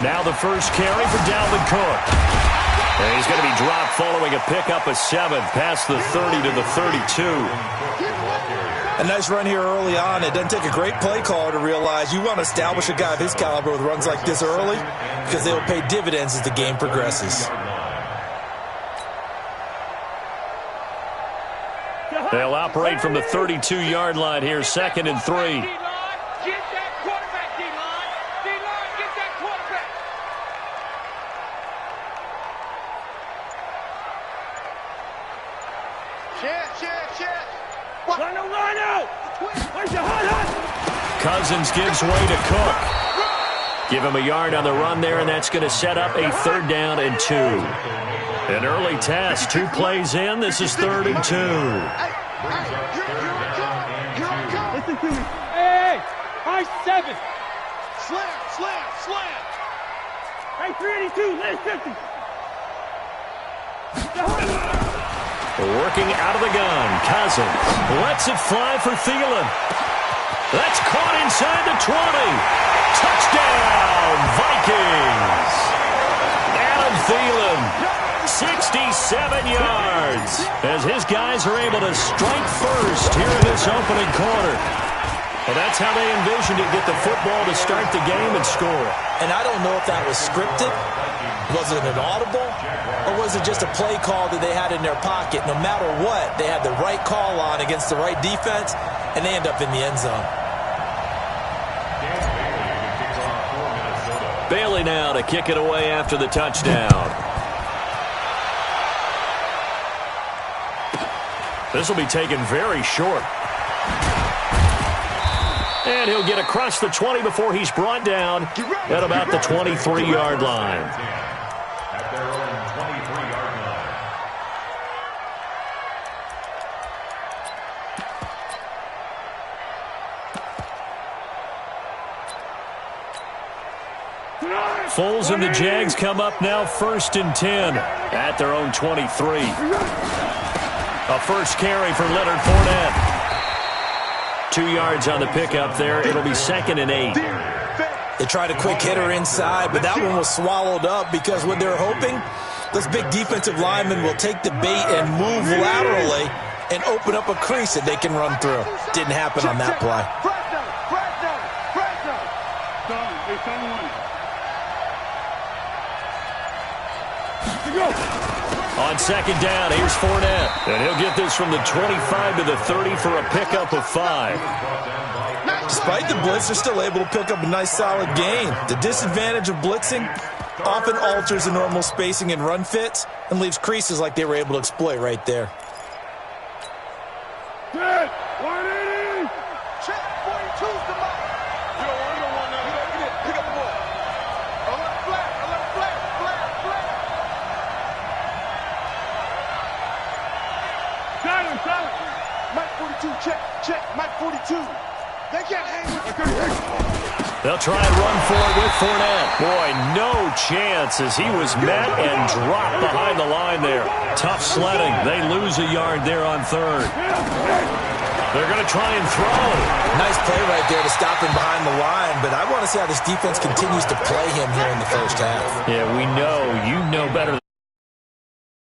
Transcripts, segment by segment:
Now the first carry for Dalvin Cook. And he's going to be dropped following a pickup of 7 past the 30 to the 32. A nice run here early on. It doesn't take a great play caller to realize you want to establish a guy of his caliber with runs like this early because they'll pay dividends as the game progresses. They'll operate from the 32-yard line here, 2nd and 3. Cousins gives way to Cook. Give him a yard on the run there, and that's going to set up a 3rd down and 2. An early test, 2 plays in. This is 3rd and 2. Listen to me. Hey, high 7. Slam. Hey, 382, listen. Working out of the gun, Cousins lets it fly for Thielen. That's caught inside the 20. Touchdown, Vikings. Adam Thielen, 67 yards, as his guys are able to strike first here in this opening quarter. Well, that's how they envisioned it, get the football to start the game and score. And I don't know if that was scripted. Was it an audible? Or was it just a play call that they had in their pocket? No matter what, they had the right call on against the right defense, and they end up in the end zone. Bailey now to kick it away after the touchdown. This will be taken very short. And he'll get across the 20 before he's brought down at about the 23-yard line. Foles and the Jags come up now 1st and 10 at their own 23. A first carry for Leonard Fournette. 2 yards on the pickup there. It'll be 2nd and 8. They tried a quick hitter inside, but that one was swallowed up because what they're hoping, those big defensive linemen will take the bait and move laterally and open up a crease that they can run through. Didn't happen on that play. On 2nd down, here's Fournette. And he'll get this from the 25 to the 30 for a pickup of 5. Despite the blitz, they're still able to pick up a nice solid gain. The disadvantage of blitzing often alters the normal spacing and run fits and leaves creases like they were able to exploit right there. Good. 180. Check. 42's the mark. You don't want that. Pick up the ball. A little flat. Got him. Mike 42, check. Mike 42. They can't hang with you. They'll try and run for it with Fournette. Boy, no chance as he was met and dropped behind the line there. Tough sledding. They lose a yard there on 3rd. They're going to try and throw. Nice play right there to stop him behind the line, but I want to see how this defense continues to play him here in the first half. Yeah, we know. You know better than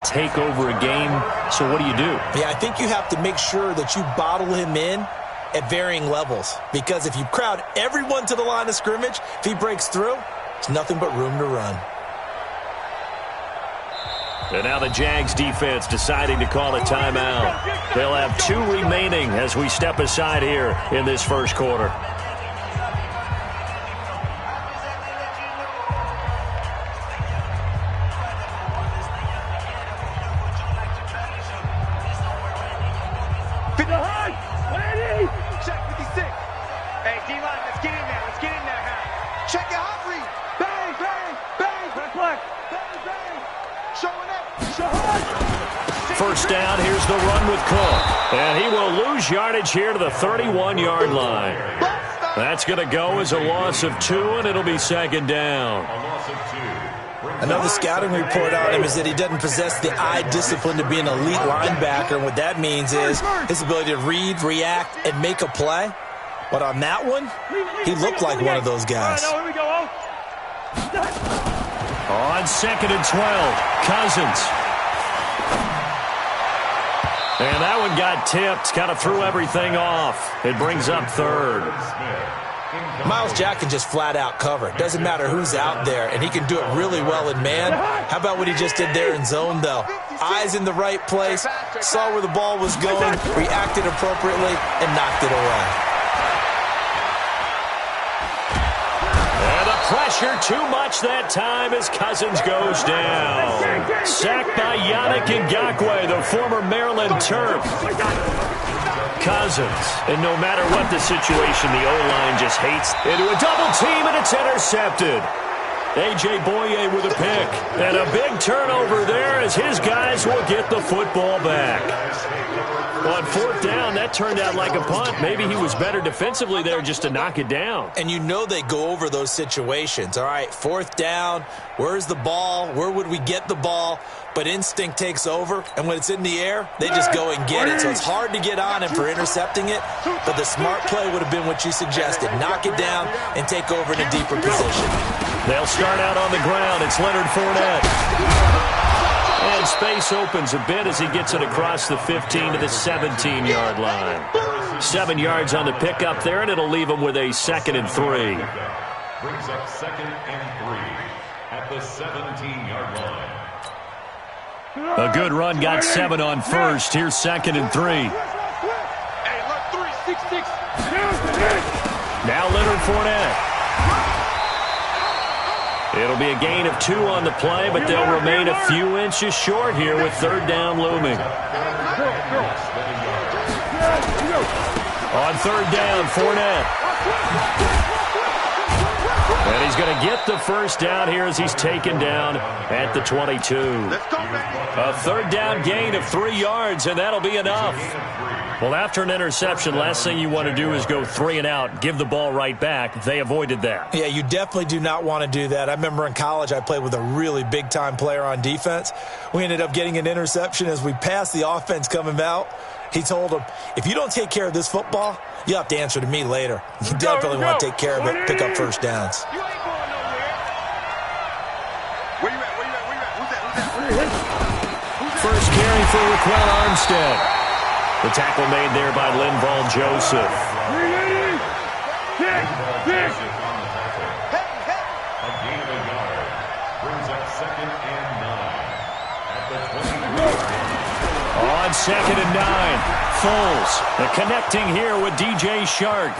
take over a game, so what do you do? Yeah, I think you have to make sure that you bottle him in at varying levels, because if you crowd everyone to the line of scrimmage, if he breaks through, it's nothing but room to run. And now the Jags defense deciding to call a timeout. They'll have 2 remaining as we step aside here in this first quarter. Check 56. Hey, D-line, let's get in there. Check your hot read. Bang. Reflect. Bang. Showing up. First down, here's the run with Cook. And he will lose yardage here to the 31-yard line. That's going to go as a loss of 2, and it'll be 2nd down. Another scouting report on him is that he doesn't possess the eye discipline to be an elite linebacker. And what that means is his ability to read, react, and make a play. But on that one, he looked like one of those guys. Here we go. On 2nd and 12, Cousins. And that one got tipped, kind of threw everything off. It brings up 3rd. Myles Jack can just flat out cover. Doesn't matter who's out there, and he can do it really well in man. How about what he just did there in zone, though? Eyes in the right place, saw where the ball was going, reacted appropriately, and knocked it away. And the pressure too much that time as Cousins goes down. Sacked by Yannick Ngakoue, the former Maryland Terp. Cousins, and no matter what the situation, the O-line just hates. Into a double team, and it's intercepted. A.J. Boye with a pick. And a big turnover there as his guys will get the football back. On 4th down, that turned out like a punt. Maybe he was better defensively there just to knock it down. And you know they go over those situations. All right, 4th down, where's the ball? Where would we get the ball? But instinct takes over, and when it's in the air, they just go and get it. So it's hard to get on him for intercepting it, but the smart play would have been what you suggested. Knock it down and take over in a deeper position. They'll start out on the ground. It's Leonard Fournette. And space opens a bit as he gets it across the 15 to the 17-yard line. 7 yards on the pickup there, and it'll leave him with a 2nd and 3. Brings up 2nd and 3 at the 17-yard line. A good run got 7 on 1st. Here's 2nd and 3. Hey, look, 3-6-6. Now Leonard Fournette. It'll be a gain of 2 on the play, but they'll remain a few inches short here with 3rd down looming. On 3rd down, Fournette. And he's going to get the 1st down here as he's taken down at the 22. A 3rd down gain of 3 yards, and that'll be enough. Well, after an interception, last thing you want to do is go 3 and out, give the ball right back. They avoided that. Yeah, you definitely do not want to do that. I remember in college I played with a really big-time player on defense. We ended up getting an interception as we passed the offense coming out. He told him, if you don't take care of this football, you'll have to answer to me later. You definitely want to take care of it, pick up 1st downs. You ain't going nowhere. Where you at? Where you at? Who's that? First carry for Raquel Armstead. The tackle made there by Linval Joseph. A gain of a yard. Brings up 2nd and 9 at the 20. On 2nd and 9, Foles. The connecting here with DJ Shark.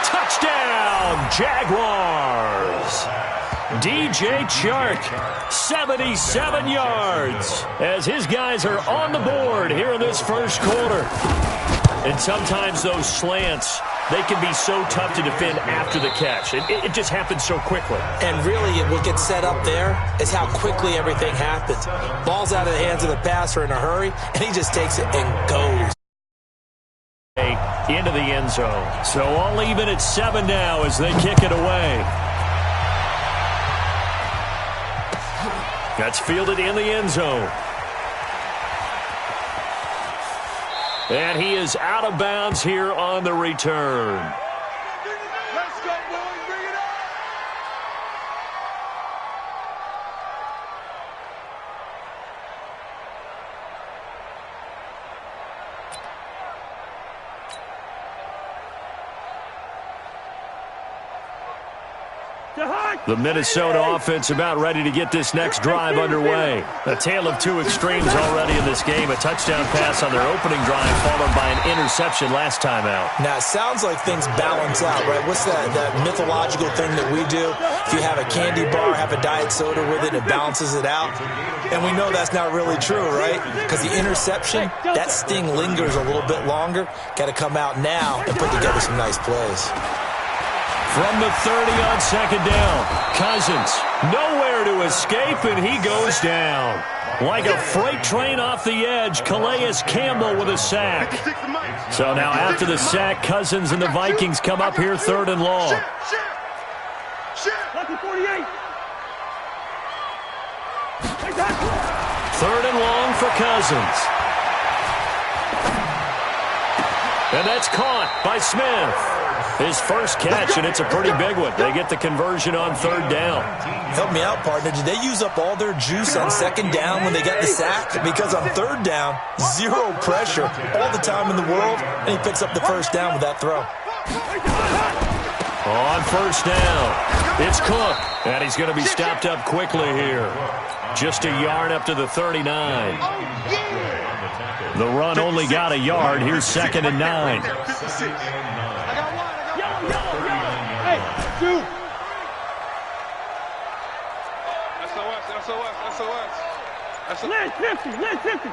Touchdown, Jaguars. DJ Chark, 77 yards, as his guys are on the board here in this 1st quarter. And sometimes those slants, they can be so tough to defend after the catch. It just happens so quickly. And really, what gets set up there is how quickly everything happens. Ball's out of the hands of the passer in a hurry, and he just takes it and goes into the end zone. So all even at 7 now as they kick it away. That's fielded in the end zone. And he is out of bounds here on the return. Let's go, boys. Bring it up. The Minnesota offense about ready to get this next drive underway. A tale of 2 extremes already in this game. A touchdown pass on their opening drive followed by an interception last time out. Now, it sounds like things balance out, right? What's that mythological thing that we do? If you have a candy bar, have a diet soda with it, it balances it out. And we know that's not really true, right? Because the interception, that sting lingers a little bit longer. Got to come out now and put together some nice plays. From the 30 on 2nd down, Cousins nowhere to escape, and he goes down. Like a freight train off the edge, Calais Campbell with a sack. So now after the sack, Cousins and the Vikings come up here 3rd and long. 3rd and long for Cousins. And that's caught by Smith. His first catch, and it's a pretty big one. They get the conversion on third down. Help me out, partner. Did they use up all their juice on second down when they got the sack? Because on third down, zero pressure, all the time in the world, and he picks up the first down with that throw. On first down, it's Cook, and he's going to be stopped up quickly here. Just a yard up to the 39. The run only got a yard. Here's 2nd and 9. Hey, dude. Let's 50.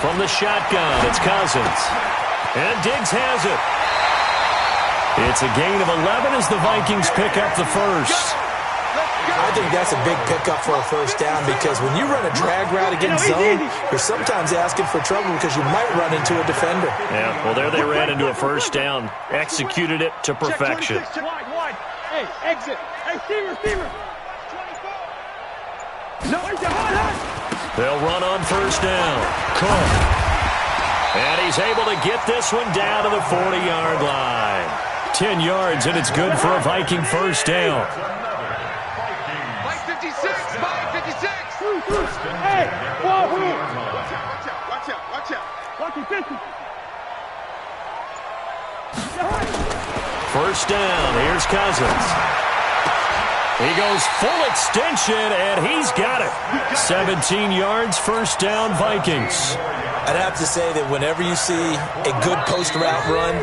From the shotgun, it's Cousins. And Diggs has it. It's a gain of 11 as the Vikings pick up the first. I think that's a big pickup for a first down because when you run a drag route against zone, you're sometimes asking for trouble because you might run into a defender. Yeah, well, there they ran into a first down. Executed it to perfection. Wide. Hey, exit. Hey, receiver. No, They'll run on first down. Cook. And he's able to get this one down to the 40-yard line. 10 yards, and it's good for a Viking first down. Mike 56. Hey, Wahoo. Watch out. Watch it, 50. First down, here's Cousins. He goes full extension, and he's got it. 17 yards, first down, Vikings. I'd have to say that whenever you see a good post route run,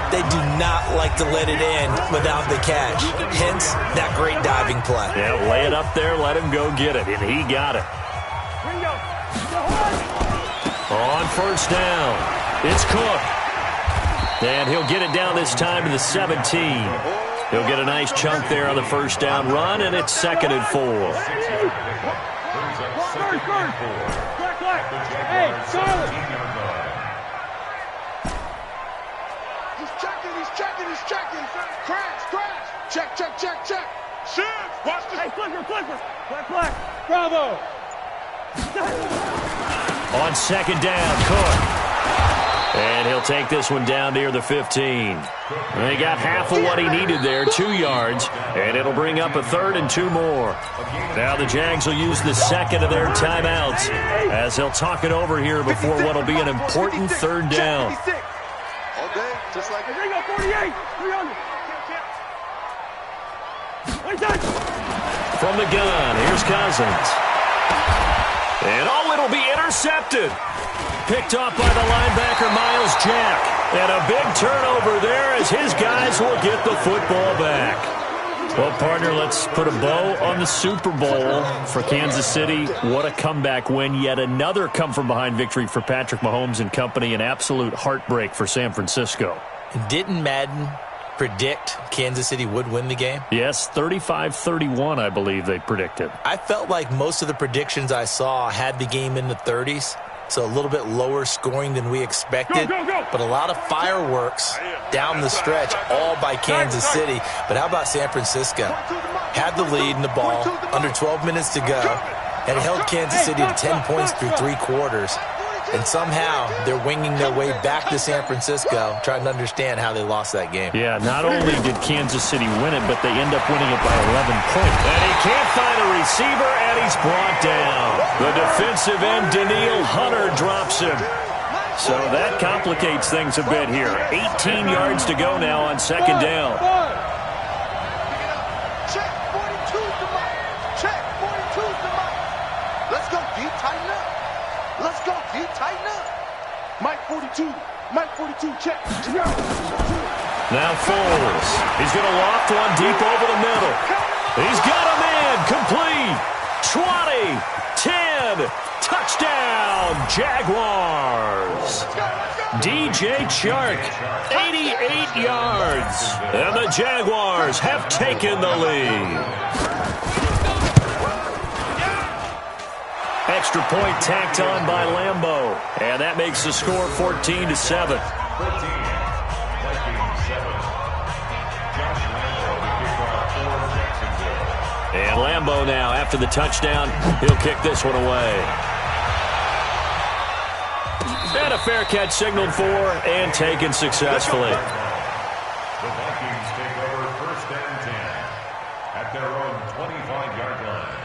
they do not like to let it end without the catch. Hence, that great diving play. Yeah, lay it up there, let him go get it, and he got it. On first down, it's Cook. And he'll get it down this time to the 17. He'll get a nice chunk there on the first down run, and it's 2nd and 4. Hey, Charlie. He's checking. Crash. Check. Shift. Watch this. Hey, flipper. Black. Bravo. On 2nd down, Cook. And he'll take this one down near the 15. And he got half of what he needed there, 2 yards, and it'll bring up a 3rd and 2 more. Now the Jags will use the second of their timeouts as he'll talk it over here before what will be an important 3rd down. All day, just like 48, 300. From the gun, here's Cousins. And it'll be intercepted. Picked off by the linebacker, Miles Jack. And a big turnover there as his guys will get the football back. Well, partner, let's put a bow on the Super Bowl for Kansas City. What a comeback win. Yet another come-from-behind victory for Patrick Mahomes and company. An absolute heartbreak for San Francisco. Didn't Madden predict Kansas City would win the game? Yes, 35-31, I believe they predicted. I felt like most of the predictions I saw had the game in the 30s. So a little bit lower scoring than we expected. But a lot of fireworks down the stretch, all by Kansas City. But how about San Francisco? Had the lead in the ball, under 12 minutes to go, and held Kansas City to 10 points through 3 quarters. And somehow they're winging their way back to San Francisco, trying to understand how they lost that game. Yeah, not only did Kansas City win it, but they end up winning it by 11 points. And he can't find a receiver, and he's brought down. The defensive end, Daniil Hunter, drops him. So that complicates things a bit here. 18 yards to go now on 2nd down. Check, 42's the mark. Check, 42's the mark. Let's go deep, tighten up. Let's go deep, tighten up. Mike 42, check. Now Foles. He's going to loft one deep over the middle. He's got a man, complete. 20, 10, touchdown, Jaguars. DJ Chark, 88 yards. And the Jaguars have taken the lead. Extra point tacked on by Lambeau. And that makes the score 14-7. And Lambeau now, after the touchdown, he'll kick this one away. And a fair catch signaled for and taken successfully. The Vikings take over 1st and 10 at their own 25-yard line.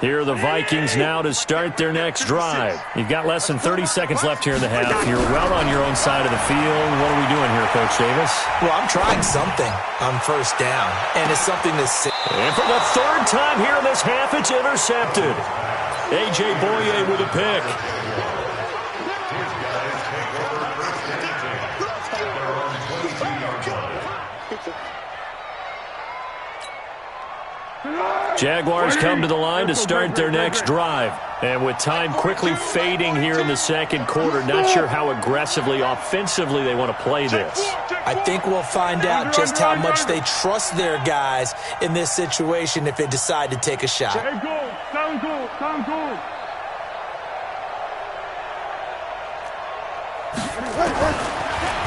Here are the Vikings now to start their next drive. You've got less than 30 seconds left here in the half. You're well on your own side of the field. What are we doing here, Coach Davis? Well, I'm trying something on 1st down, and it's something that's... And for the 3rd time here in this half, it's intercepted. A.J. Boye with a pick. His guys take over 1st and 10 at their own 22-yard line. Jaguars come to the line to start their next drive. And with time quickly fading here in the 2nd quarter, not sure how aggressively, offensively they want to play this. I think we'll find out just how much they trust their guys in this situation if they decide to take a shot. Sound good.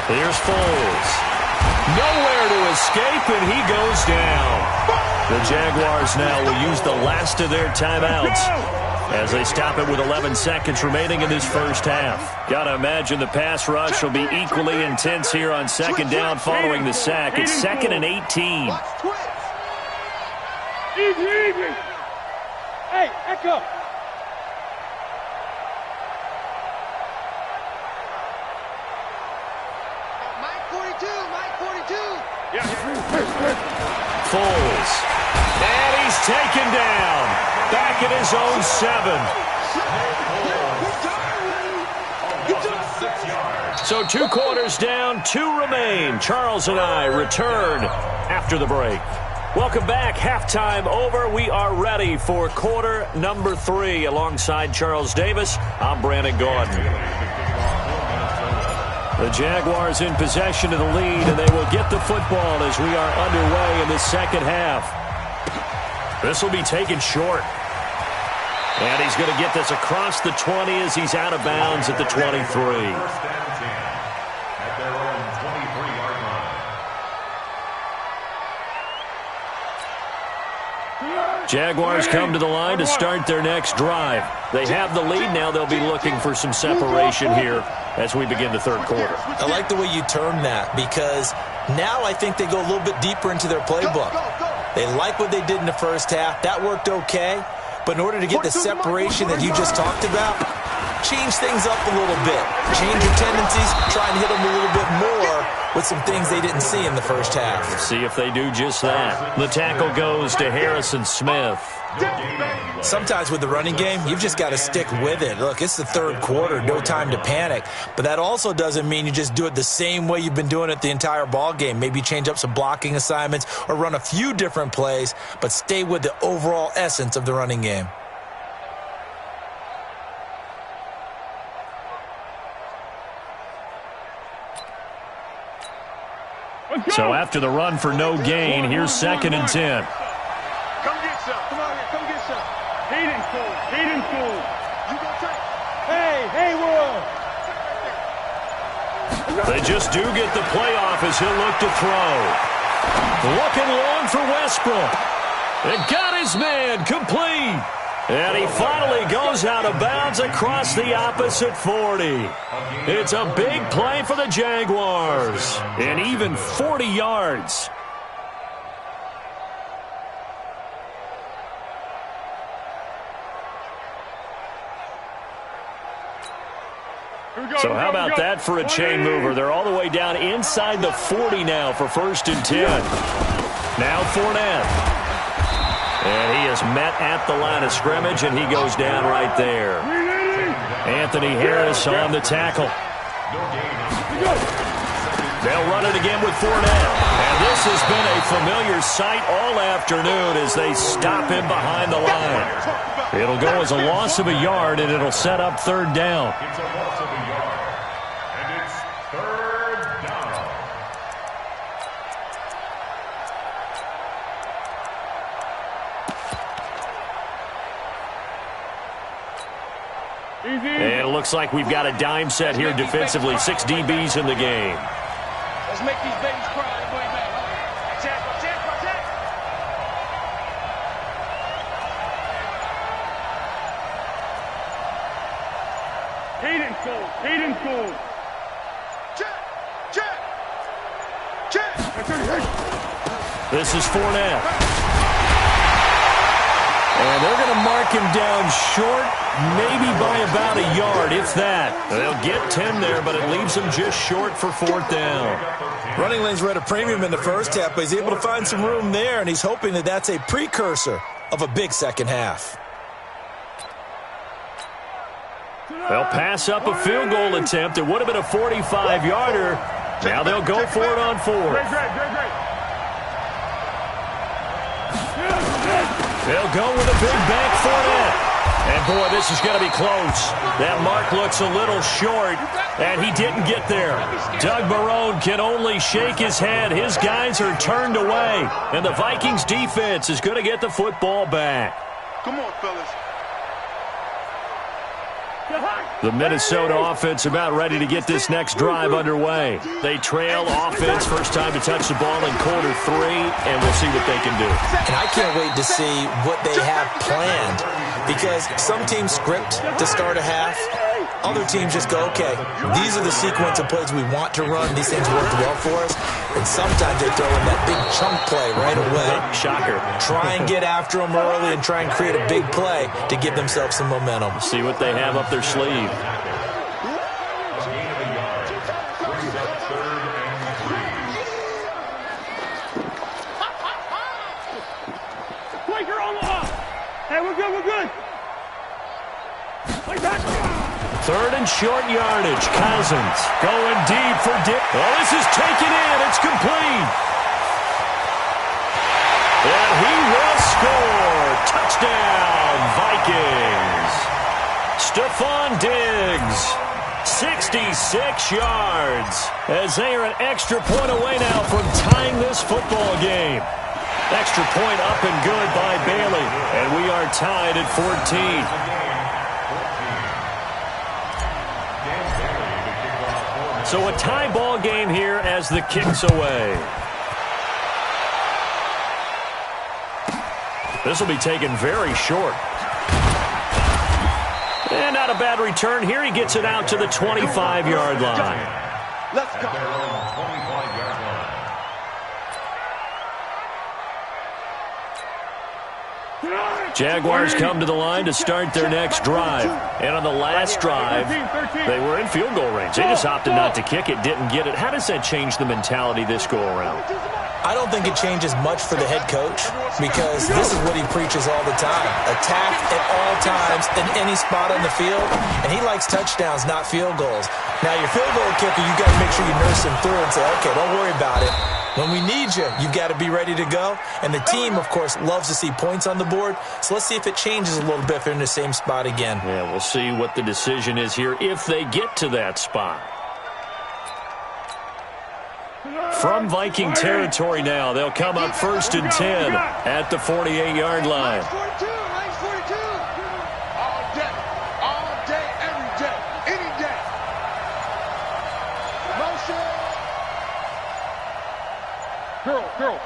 Here's Foles. Nowhere to escape, and he goes down. The Jaguars now will use the last of their timeouts as they stop it with 11 seconds remaining in this first half. Got to imagine the pass rush will be equally intense here on 2nd down following the sack. It's 2nd and 18. Easy. Hey, Echo. Foles. And he's taken down. Back at his own 7. So 2 quarters down, 2 remain. Charles and I return after the break. Welcome back. Halftime over. We are ready for quarter number 3. Alongside Charles Davis, I'm Brandon Gordon. The Jaguars in possession of the lead, and they will get the football as we are underway in the 2nd half. This will be taken short. And he's going to get this across the 20 as he's out of bounds at the 23. 1st and 10 at their own 23-yard line. Jaguars come to the line to start their next drive. They have the lead. Now they'll be looking for some separation here as we begin the 3rd quarter. I like the way you term that because now I think they go a little bit deeper into their playbook. They like what they did in the 1st half. That worked okay. But in order to get the separation that you just talked about, change things up a little bit. Change your tendencies. Try and hit them a little bit more with some things they didn't see in the 1st half. See if they do just that. The tackle goes to Harrison Smith. Sometimes with the running game, you've just got to stick with it. Look, it's the 3rd quarter, no time to panic. But that also doesn't mean you just do it the same way you've been doing it the entire ball game. Maybe change up some blocking assignments or run a few different plays, but stay with the overall essence of the running game. So after the run for no gain, here's 2nd and 10. Come get some. Come on here. Come get some. Hayden Cole. You go take. Hey, Will. They just do get the playoff as he'll look to throw. Looking long for Westbrook. And got his man complete. And he finally goes out of bounds across the opposite 40. It's a big play for the Jaguars. And even 40 yards. So how about that for a chain mover? They're all the way down inside the 40 now for 1st and 10. Now Fournette. And he is met at the line of scrimmage, and he goes down right there. Anthony Harris on the tackle. They'll run it again with Fournette. And this has been a familiar sight all afternoon as they stop him behind the line. It'll go as a loss of a yard, and it'll set up 3rd down. It's a loss of a yard, and it's 3rd down. And it looks like we've got a dime set here defensively. 6 DBs in the game. Let's make these babies cry. Check. school. Hayden school. Check. Check. Check. This is Fournette. And they're going to mark him down short, maybe by about a yard, if that. They'll get 10 there, but it leaves them just short for fourth down. Running lanes were at a premium in the first half, but he's able to find some room there, and he's hoping that that's a precursor of a big second half. They'll pass up a field goal attempt. It would have been a 45-yarder. Now they'll go for it on fourth. They'll go with a big bank Fournette. And, boy, this is going to be close. That mark looks a little short, and he didn't get there. Doug Marrone can only shake his head. His guys are turned away, and the Vikings defense is going to get the football back. Come on, fellas. The Minnesota offense about ready to get this next drive underway. They trail offense, first time to touch the ball in quarter 3, and we'll see what they can do. And I can't wait to see what they have planned, because some teams script to start a half. Other teams just go, okay, these are the sequence of plays we want to run. These things work well for us. And sometimes they throw in that big chunk play right away. Shocker. Try and get after them early and try and create a big play to give themselves some momentum. See what they have up their sleeve. Hey, we're good, we're good. Third and short yardage. Cousins going deep for Dick. Oh, this is taken in. It's complete. And he will score. Touchdown, Vikings. Stephon Diggs, 66 yards, as they are an extra point away now from tying this football game. Extra point up and good by Bailey. And we are tied at 14. So a tie ball game here as the kick's away. This will be taken very short. And not a bad return here. He gets it out to the 25-yard line. Let's go. Jaguars come to the line to start their next drive. And on the last drive, they were in field goal range. They just opted not to kick it, didn't get it. How does that change the mentality this go-around? I don't think it changes much for the head coach, because this is what he preaches all the time. Attack at all times in any spot on the field, and he likes touchdowns, not field goals. Now, your field goal kicker, you got to make sure you nurse him through and say, okay, don't worry about it. When we need you, you've got to be ready to go. And the team, of course, loves to see points on the board. So let's see if it changes a little bit if they're in the same spot again. Yeah, we'll see what the decision is here if they get to that spot. From Viking territory now, they'll come up first and 10 at the 48-yard line. Nice 42, nice 42. All day, every day, any day. Motion. Girl.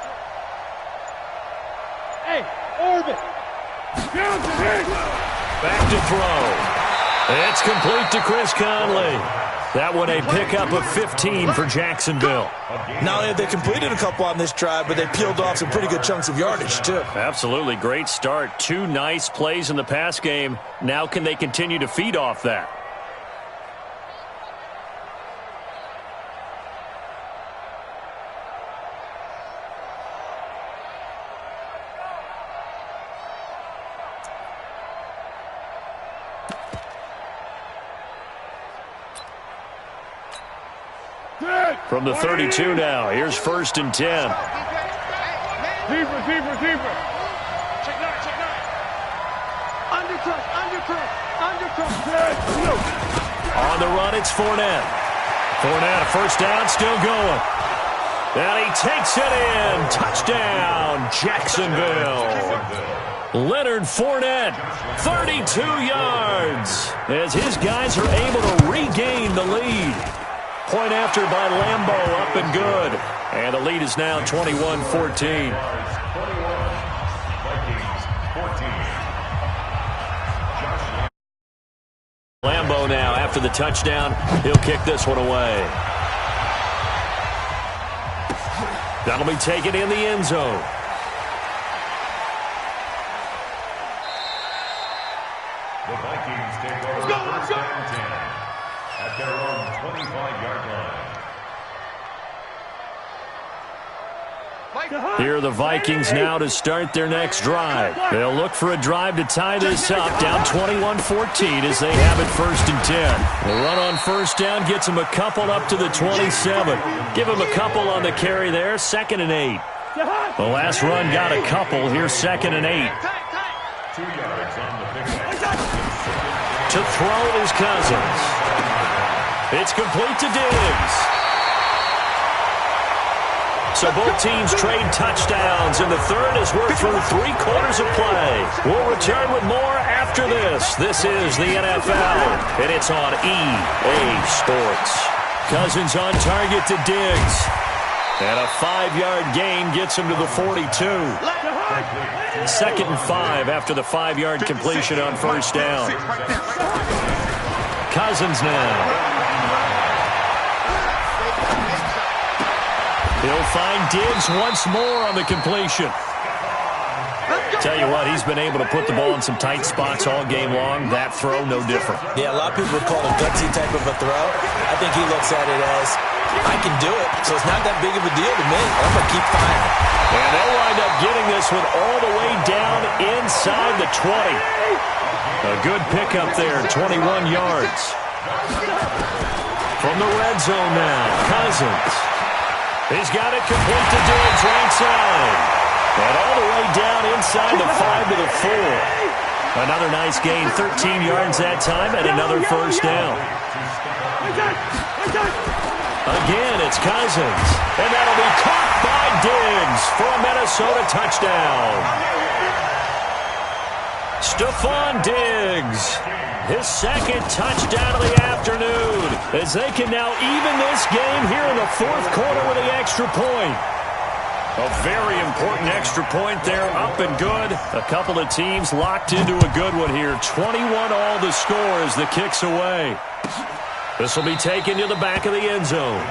Hey, orbit. Back to throw. It's complete to Chris Conley. That one a pickup of 15 for Jacksonville. Not only have they completed a couple on this drive, but they peeled off some pretty good chunks of yardage, too. Absolutely great start. 2 nice plays in the pass game. Now can they continue to feed off that? From the 32 now, here's first and 10. Zebra. Undercut. On the run, it's Fournette. Fournette, a first down, still going. And he takes it in. Touchdown, Jacksonville. Leonard Fournette, 32 yards, as his guys are able to regain the lead. Point after by Lambeau, up and good. And the lead is now 21-14. Lambeau now after after the touchdown. He'll kick this one away. That'll be taken in the end zone. The Vikings take over first and 10 at their own 25-yard line. Here are the Vikings now to start their next drive. They'll look for a drive to tie this up, down 21-14 as they have it first and 10. The run on first down gets them a couple up to the 27. Give them a couple on the carry there, 2nd and 8. The last run got a couple, here's 2nd and 8. 2 yards on the pickup. To throw is Cousins. It's complete to Diggs. So both teams trade touchdowns, and the third as we're through 3 quarters of play. We'll return with more after this. This is the NFL, and it's on EA Sports. Cousins on target to Diggs. And a 5-yard gain gets him to the 42. 2nd and 5 after the 5-yard completion on first down. Cousins now. He'll find Diggs once more on the completion. Tell you what, he's been able to put the ball in some tight spots all game long. That throw, no different. Yeah, a lot of people would call it a gutsy type of a throw. I think he looks at it as, I can do it, so it's not that big of a deal to me. I'm going to keep firing. And they'll wind up getting this one all the way down inside the 20. A good pickup there, 21 yards. From the red zone now, Cousins. He's got it complete to Diggs right side. And all the way down inside the 5 to the 4. Another nice gain, 13 yards that time, and another first down. Again, it's Cousins. And that'll be caught by Diggs for a Minnesota touchdown. Stephon Diggs. His 2nd touchdown of the afternoon as they can now even this game here in the 4th quarter with the extra point. A very important extra point there, up and good. A couple of teams locked into a good one here. 21 all the score as the kick's away. This will be taken to the back of the end zone.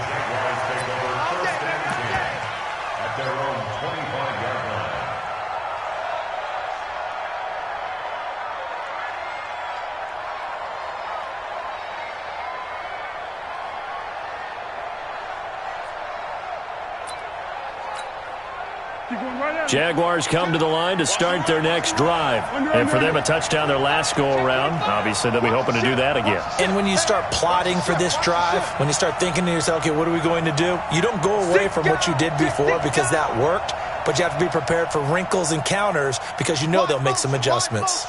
Jaguars come to the line to start their next drive. And for them, a touchdown their last go-around. Obviously, they'll be hoping to do that again. And when you start plotting for this drive, when you start thinking to yourself, okay, what are we going to do? You don't go away from what you did before because that worked, but you have to be prepared for wrinkles and counters because you know they'll make some adjustments.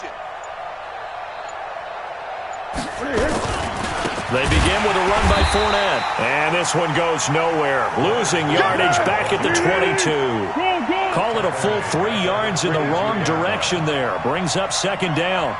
They begin with a run by Fournette. And this one goes nowhere. Losing yardage back at the 22. Call it a full 3 yards in the wrong direction there. Brings up 2nd down.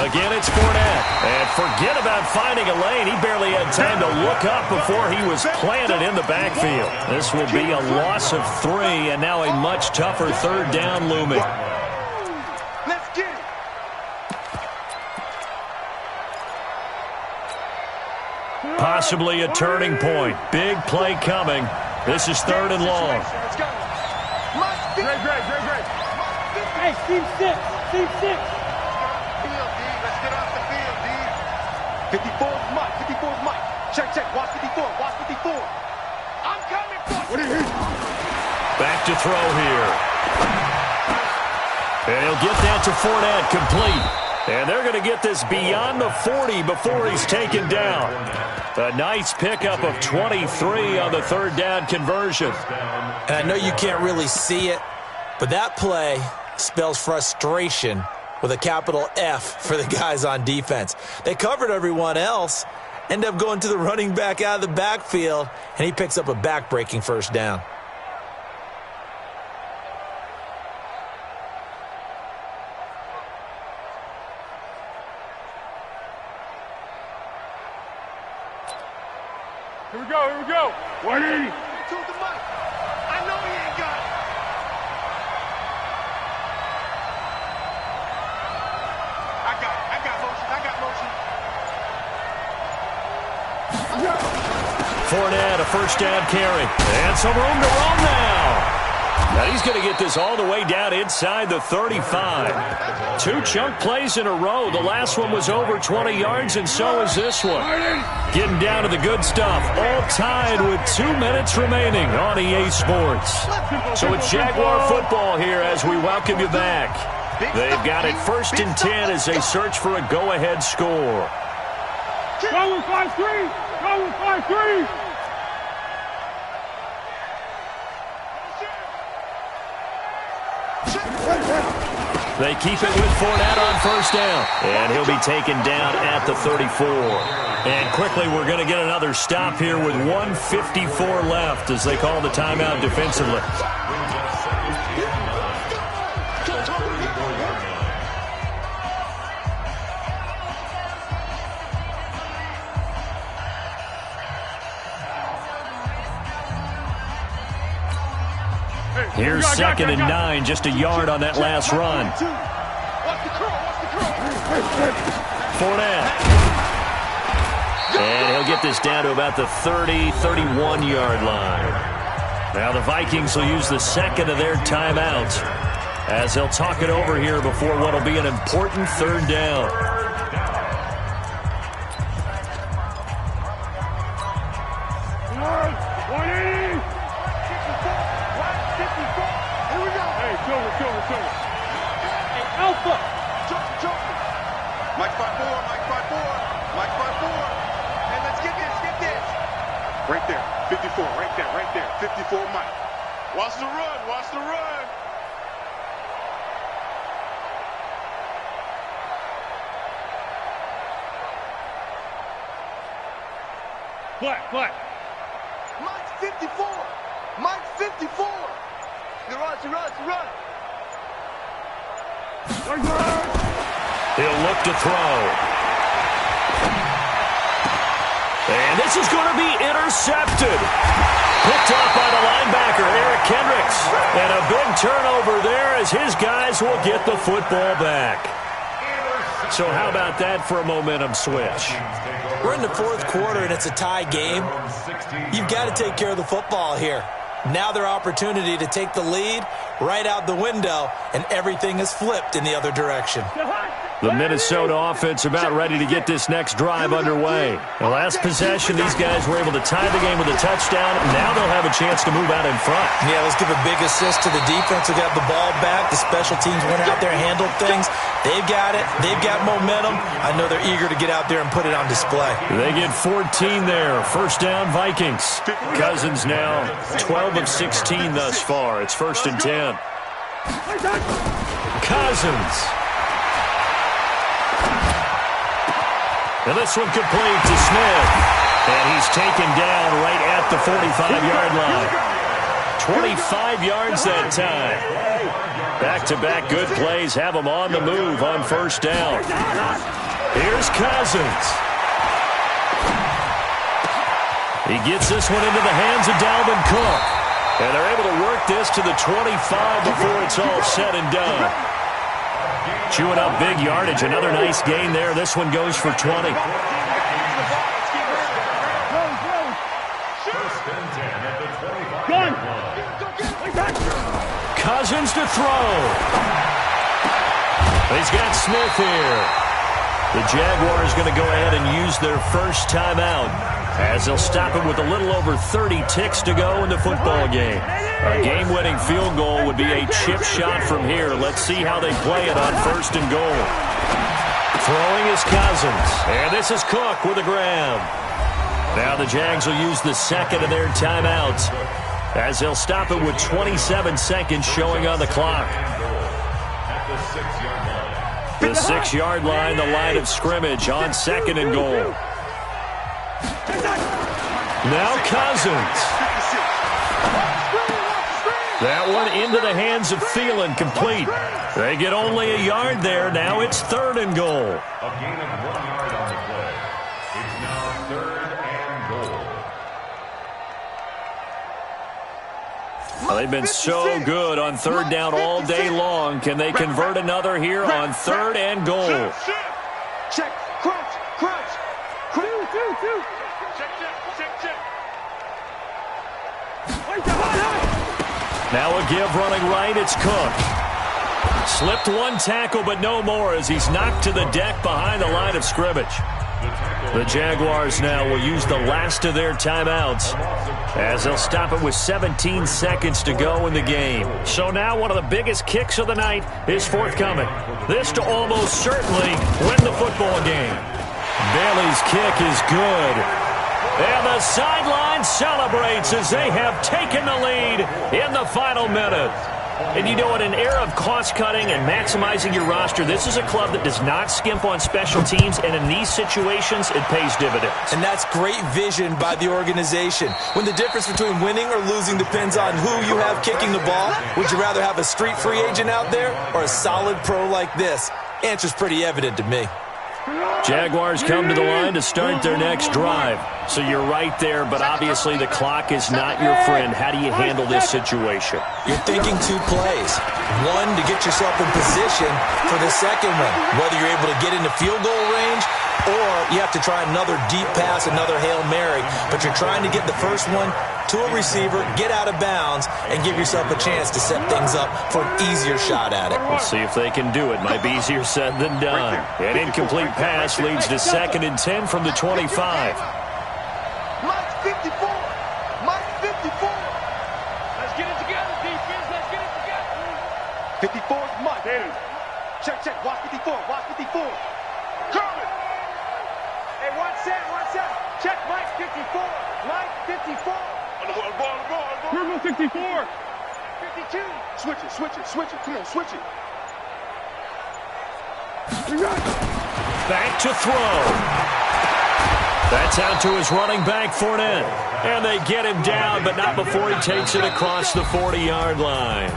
Again, it's Fournette. And forget about finding a lane. He barely had time to look up before he was planted in the backfield. This will be a loss of 3, and now a much tougher 3rd down looming. Possibly a turning point. Big play coming. This is 3rd and long. Great. Hey, team 6. Team 6. Field, D. Let's get off the field, D. 54's Mike. 54's Mike. Check. Watch 54. Watch 54. I'm coming for you. What are you? Back to throw here. And he'll get that to Fournette, complete. And they're going to get this beyond the 40 before he's taken down. A nice pickup of 23 on the 3rd down conversion. And I know you can't really see it, but that play spells frustration with a capital F for the guys on defense. They covered everyone else, end up going to the running back out of the backfield, and he picks up a back-breaking 1st down. Here we go. 180. To the mic. I know he ain't got it. Fournette, a first down carry. And some room to roam now. Now he's going to get this all the way down inside the 35. 2 chunk plays in a row. The last one was over 20 yards, and so is this one. Getting down to the good stuff. All tied with 2 minutes remaining on EA Sports. So it's Jaguar football here as we welcome you back. They've got it 1st and 10 as they search for a go-ahead score. Go with 5-3. Go with 5-3. They keep it with Fournette on first down. And he'll be taken down at the 34. And quickly, we're going to get another stop here with 1:54 left as they call the timeout defensively. Here's 2nd and 9, just a yard on that last run. Fournette. And he'll get this down to about the 30, 31-yard line. Now the Vikings will use the 2nd of their timeouts as they'll talk it over here before what will be an important 3rd down. Mike 5-4, Mike 5-4, Mike 5-4. And let's get this. Right there, 54, right there, 54 Mike. Watch the run. Flat. Mike 54. You run. He'll look to throw. And this is going to be intercepted. Picked up by the linebacker, Eric Kendricks. And a big turnover there as his guys will get the football back. So how about that for a momentum switch? We're in the 4th quarter, and it's a tie game. You've got to take care of the football here. Now their opportunity to take the lead right out the window, and everything is flipped in the other direction. The Minnesota offense about ready to get this next drive underway. The last possession, these guys were able to tie the game with a touchdown. Now they'll have a chance to move out in front. Yeah, let's give a big assist to the defense who got the ball back. The special teams went out there and handled things. They've got it. They've got momentum. I know they're eager to get out there and put it on display. They get 14 there. First down, Vikings. Cousins now 12 of 16 thus far. It's 1st and 10. Cousins. And this one complete to Smith. And he's taken down right at the 45-yard line. 25 yards that time. Back-to-back good plays have him on the move on first down. Here's Cousins. He gets this one into the hands of Dalvin Cook. And they're able to work this to the 25 before it's all said and done. Chewing up big yardage. Another nice gain there. This one goes for 20. Cousins to throw. He's got Smith here. The Jaguars going to go ahead and use their first timeout as they'll stop him with a little over 30 ticks to go in the football game. A game-winning field goal would be a chip shot from here. Let's see how they play it on 1st and goal. Throwing is Cousins. And this is Cook with a grab. Now the Jags will use the 2nd of their timeouts as they'll stop it with 27 seconds showing on the clock. The 6-yard line, the line of scrimmage on 2nd and goal. Now Cousins. That one into the hands of Thielen, complete. They get only a yard there. Now it's 3rd and goal. A gain of 1 yard on the play. It's now 3rd and goal. Well, they've been so good on 3rd down all day long. Can they convert another here on 3rd and goal? Check. Crunch. Two. Now a give running right. It's Cook. Slipped one tackle, but no more as he's knocked to the deck behind the line of scrimmage. The Jaguars now will use the last of their timeouts as they'll stop it with 17 seconds to go in the game. So now one of the biggest kicks of the night is forthcoming. This to almost certainly win the football game. Bailey's kick is good. And the sideline celebrates as they have taken the lead in the final minute. And you know, in an era of cost-cutting and maximizing your roster, this is a club that does not skimp on special teams, and in these situations, it pays dividends. And that's great vision by the organization. When the difference between winning or losing depends on who you have kicking the ball, would you rather have a street free agent out there or a solid pro like this? Answer's pretty evident to me. Jaguars come to the line to start their next drive. So you're right there, but obviously the clock is not your friend. How do you handle this situation? You're thinking two plays. One, to get yourself in position for the second one, whether you're able to get into field goal range or you have to try another deep pass, another Hail Mary. But you're trying to get the first one to a receiver, get out of bounds, and give yourself a chance to set things up for an easier shot at it. Let's see if they can do it. Might be easier said than done. An incomplete pass leads to 2nd and 10 from the 25. Mike 54. Mike 54. Let's get it together, defense. Let's get it together. 54 is Mike. Check, check. Watch 54. Watch 54. Coming. Hey, watch that. Watch that. Check Mike 54. Mike 54. On the ball. Purple 54. 52. Switch it, switch it, switch it. Come on, switch it. Back to throw. That's out to his running back, Fournette. And they get him down, but not before he takes it across the 40-yard line.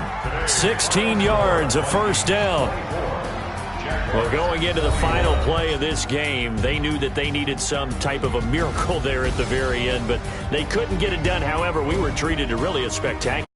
16 yards, a first down. Well, going into the final play of this game, they knew that they needed some type of a miracle there at the very end, but they couldn't get it done. However, we were treated to really a spectacular